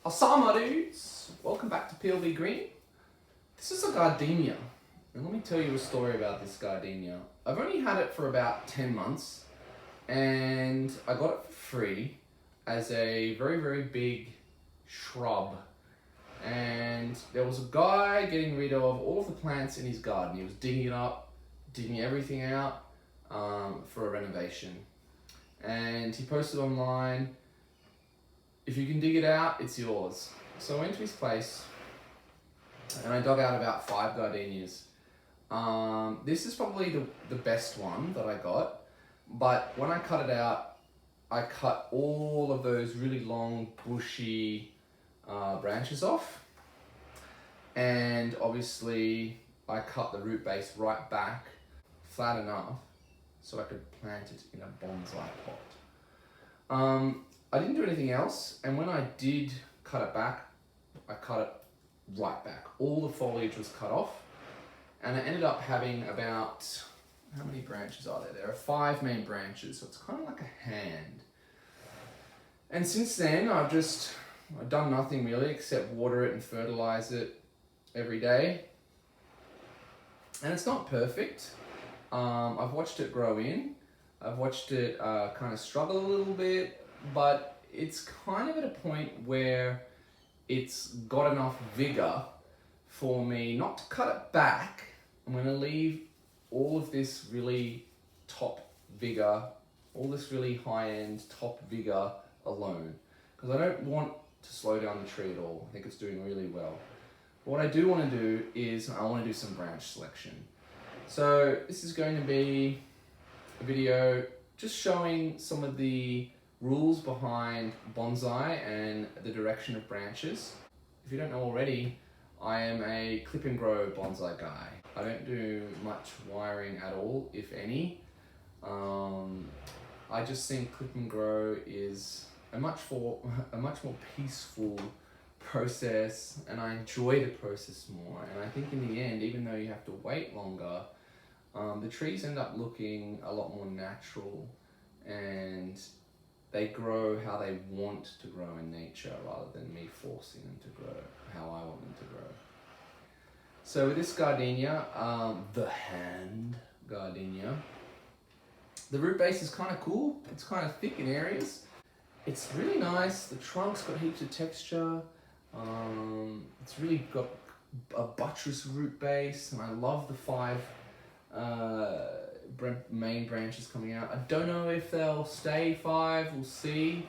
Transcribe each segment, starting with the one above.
Osama dudes! Welcome back to PLV Green. This is a gardenia, and let me tell you a story about this gardenia. I've only had it for about 10 months, and I got it for free as a very, very big shrub. And there was a guy getting rid of all of the plants in his garden. He was digging it up, digging everything out for a renovation. And he posted online, if you can dig it out, it's yours. So I went to his place and I dug out about 5 gardenias. This is probably the best one that I got, but when I cut it out, I cut all of those really long, bushy branches off. And obviously I cut the root base right back, flat enough, so I could plant it in a bonsai pot. I didn't do anything else, and when I did cut it back, I cut it right back. All the foliage was cut off, and I ended up having about, how many branches are there? There are 5 main branches, so it's kind of like a hand. And since then, I've done nothing really except water it and fertilize it every day. And it's not perfect. I've watched it grow in. I've watched it kind of struggle a little bit, but it's kind of at a point where it's got enough vigor for me not to cut it back. I'm going to leave all of this really top vigor, all this really high-end top vigor alone, because I don't want to slow down the tree at all. I think it's doing really well. But what I do want to do is I want to do some branch selection. So this is going to be a video just showing some of the rules behind bonsai and the direction of branches. If you don't know already, I am a clip and grow bonsai guy. I don't do much wiring at all, if any. I just think clip and grow is a much more peaceful process, and I enjoy the process more. And I think in the end, even though you have to wait longer, the trees end up looking a lot more natural, and they grow how they want to grow in nature rather than me forcing them to grow how I want them to grow. So with this gardenia, the hand gardenia, the root base is kind of cool. It's kind of thick in areas. It's really nice. The trunk's got heaps of texture. It's really got a buttress root base, and I love the 5 main branches coming out. I don't know if they'll stay 5, we'll see,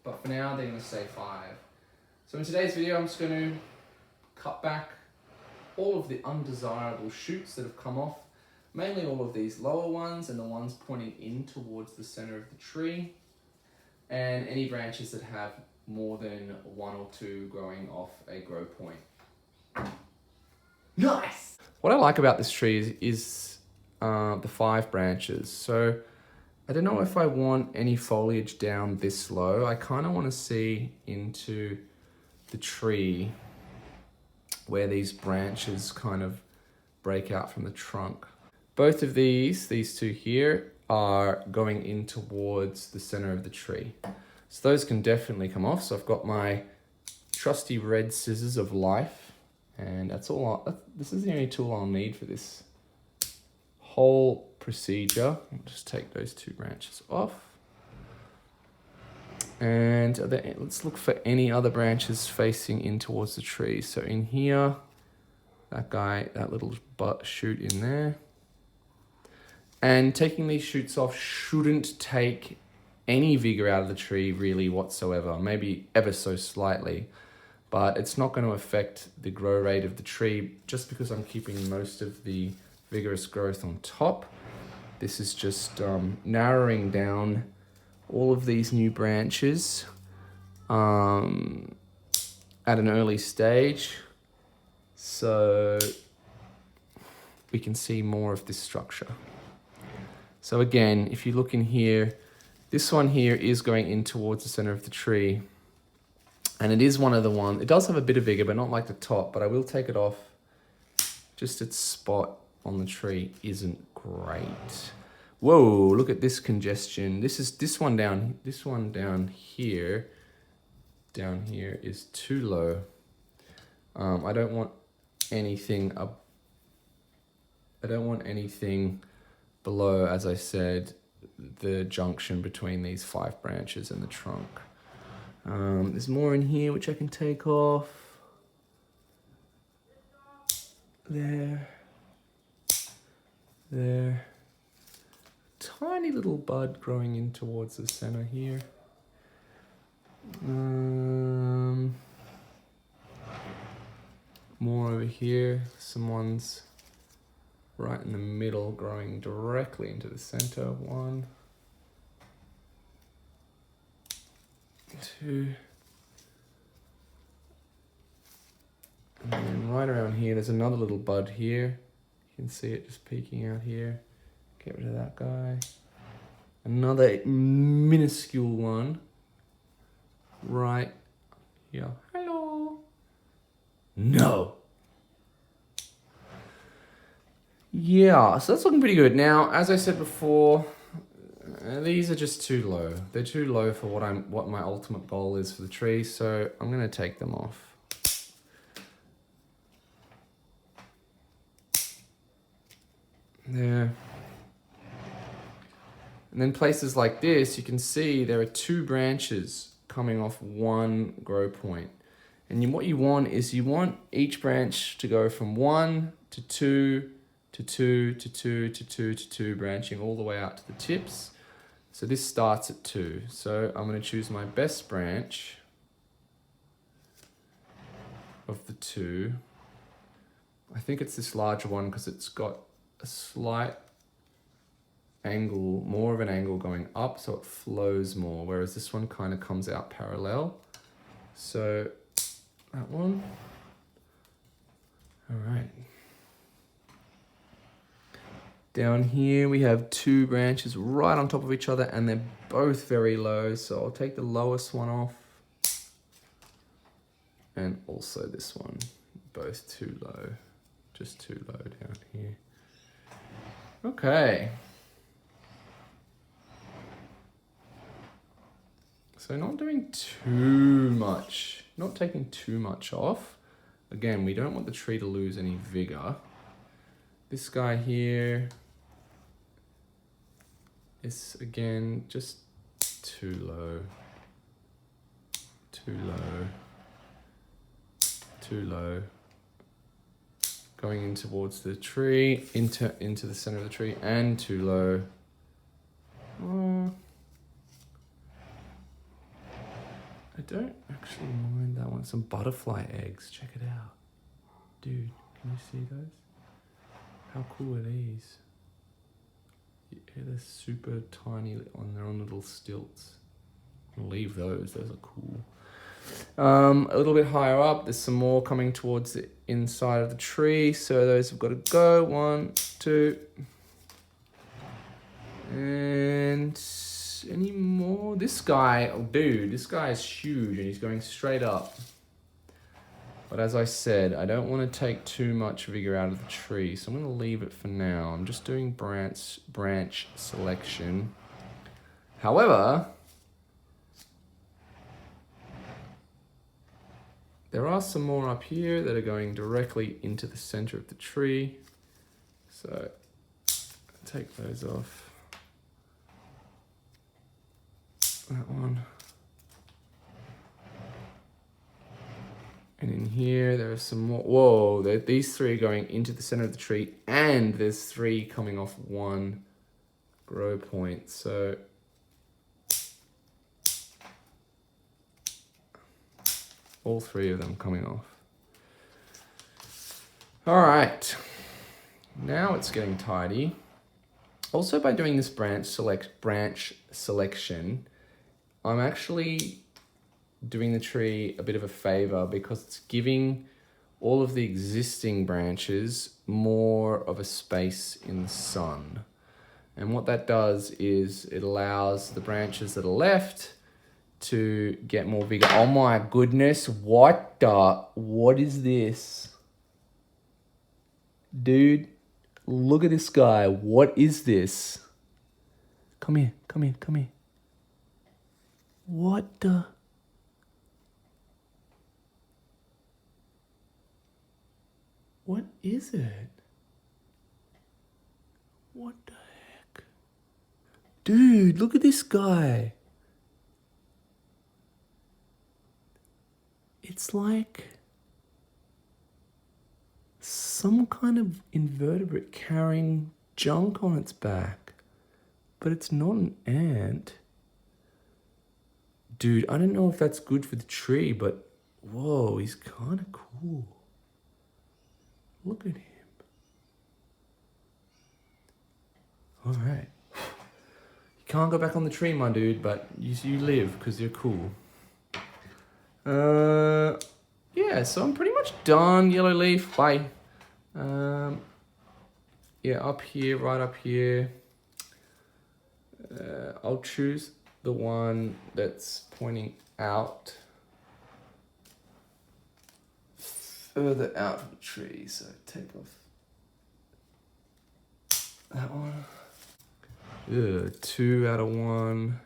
but for now they're going to stay 5. So in today's video, I'm just going to cut back all of the undesirable shoots that have come off, mainly all of these lower ones and the ones pointing in towards the center of the tree, and any branches that have more than 1 or 2 growing off a grow point. Nice! What I like about this tree is the 5 branches. So I don't know if I want any foliage down this low. I kind of want to see into the tree where these branches kind of break out from the trunk. Both of these 2 here, are going in towards the center of the tree. So those can definitely come off. So I've got my trusty red scissors of life, and that's all. This is the only tool I'll need for this whole procedure. I'll just take those 2 branches off. And let's look for any other branches facing in towards the tree. So in here, that little shoot in there. And taking these shoots off shouldn't take any vigor out of the tree really whatsoever, maybe ever so slightly, but it's not going to affect the grow rate of the tree just because I'm keeping most of the vigorous growth on top. This is just narrowing down all of these new branches at an early stage, so we can see more of this structure. So again, if you look in here, this one here is going in towards the center of the tree, and it is one of the ones, it does have a bit of vigor, but not like the top, but I will take it off. Just its spot on the tree isn't great. Whoa, look at this congestion. This one down here down here is too low. I don't want anything up. I don't want anything below, as I said, the junction between these 5 branches and the trunk. There's more in here which I can take off. There. There. Tiny little bud growing in towards the center here. More over here. Some ones right in the middle growing directly into the center. 1, 2. And then right around here, there's another little bud here. You can see it just peeking out here. Get rid of that guy. Another minuscule one right here. Hello. No. Yeah, so that's looking pretty good. Now, as I said before, these are just too low. They're too low for what my ultimate goal is for the tree, so I'm going to take them off. There. And then places like this, you can see there are 2 branches coming off 1 grow point. And what you want is you want each branch to go from 1 to 2 to 2 to 2 to 2 to 2, branching all the way out to the tips. So this starts at 2. So I'm going to choose my best branch of the 2. I think it's this larger one because it's got a slight angle, more of an angle going up, so it flows more, whereas this one kind of comes out parallel. So that one. All right. Down here we have 2 branches right on top of each other and they're both very low, so I'll take the lowest one off. And also this one, both too low, just too low down here. Okay. So not doing too much, not taking too much off. Again, we don't want the tree to lose any vigor. This guy here is, again, just too low, too low, too low. Going in towards the tree, into the center of the tree, and too low. Oh, I don't actually mind that one. Some butterfly eggs, check it out. Dude, can you see those? How cool are these? Yeah, they're super tiny on their own little stilts. I'll leave those are cool. A little bit higher up, there's some more coming towards the inside of the tree, so those have got to go. 1, 2. And any more? This guy, oh dude, this guy is huge and he's going straight up. But as I said, I don't want to take too much vigor out of the tree, so I'm going to leave it for now. I'm just doing branch selection. However, there are some more up here that are going directly into the center of the tree. So take those off. That one. And in here, there are some more. Whoa, these 3 are going into the center of the tree, and there's 3 coming off 1 grow point. So all 3 of them coming off. All right, now it's getting tidy. Also, by doing this branch selection, I'm actually doing the tree a bit of a favor because it's giving all of the existing branches more of a space in the sun. And what that does is it allows the branches that are left to get more vigor. Oh my goodness, what is this? Dude, look at this guy. What is this? Come here. What the? What is it? What the heck? Dude, look at this guy. It's like some kind of invertebrate carrying junk on its back. But it's not an ant. Dude, I don't know if that's good for the tree, but whoa, he's kind of cool. Look at him. All right. You can't go back on the tree, my dude, but you live because you're cool. Yeah, so I'm pretty much done. Yellow leaf, bye. Yeah, up here, right up here. I'll choose the one that's pointing out, further out of the tree. So take off that one. 2 out of 1.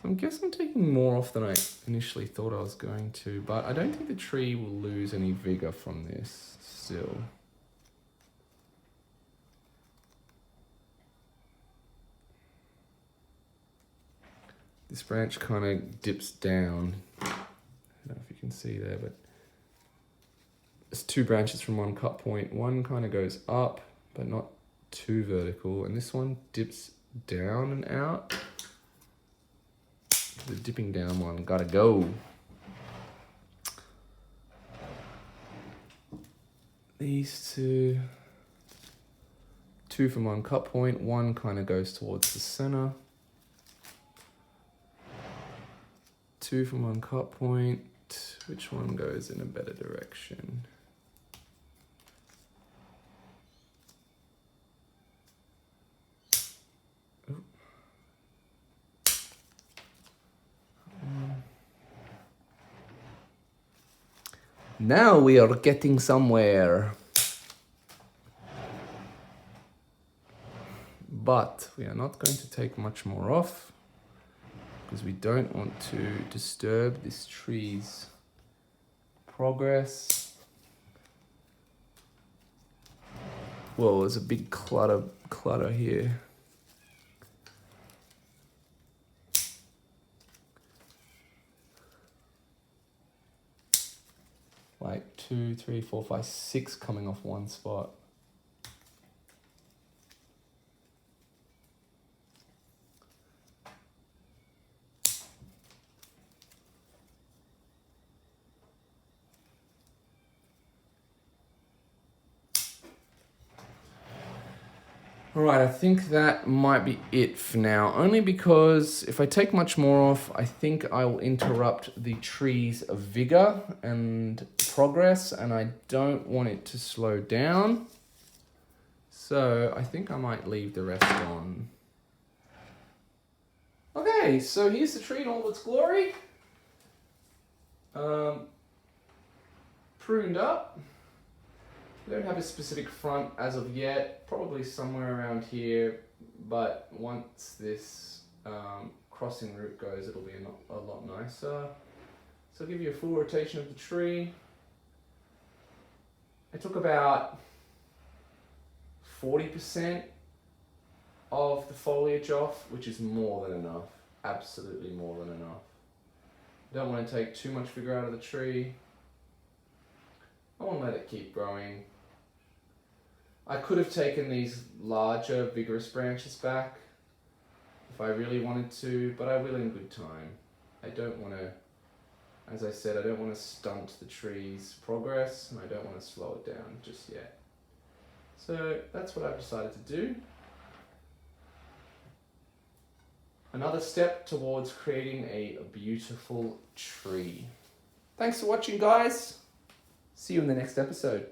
I guess I'm taking more off than I initially thought I was going to, but I don't think the tree will lose any vigor from this still. This branch kind of dips down. I don't know if you can see there, but there's 2 branches from one cut point. One kind of goes up, but not too vertical, and this one dips down and out. The dipping down one gotta go. These 2 from one cut point. One kind of goes towards the center. 2 from one cut point. Which one goes in a better direction? Now we are getting somewhere. But we are not going to take much more off because we don't want to disturb this tree's progress. Whoa, there's a big clutter here. Like 2, 3, 4, 5, 6 coming off one spot. Alright, I think that might be it for now, only because if I take much more off, I think I will interrupt the tree's vigor and progress, and I don't want it to slow down. So I think I might leave the rest on. Okay, so here's the tree in all its glory. Pruned up. We don't have a specific front as of yet, probably somewhere around here, but once this crossing root goes, it'll be a lot nicer. So I'll give you a full rotation of the tree. I took about 40% of the foliage off, which is more than enough, absolutely more than enough. Don't want to take too much vigor out of the tree. I want to let it keep growing. I could have taken these larger, vigorous branches back if I really wanted to, but I will in good time. I don't want to, as I said, I don't want to stunt the tree's progress, and I don't want to slow it down just yet. So that's what I've decided to do. Another step towards creating a beautiful tree. Thanks for watching, guys. See you in the next episode.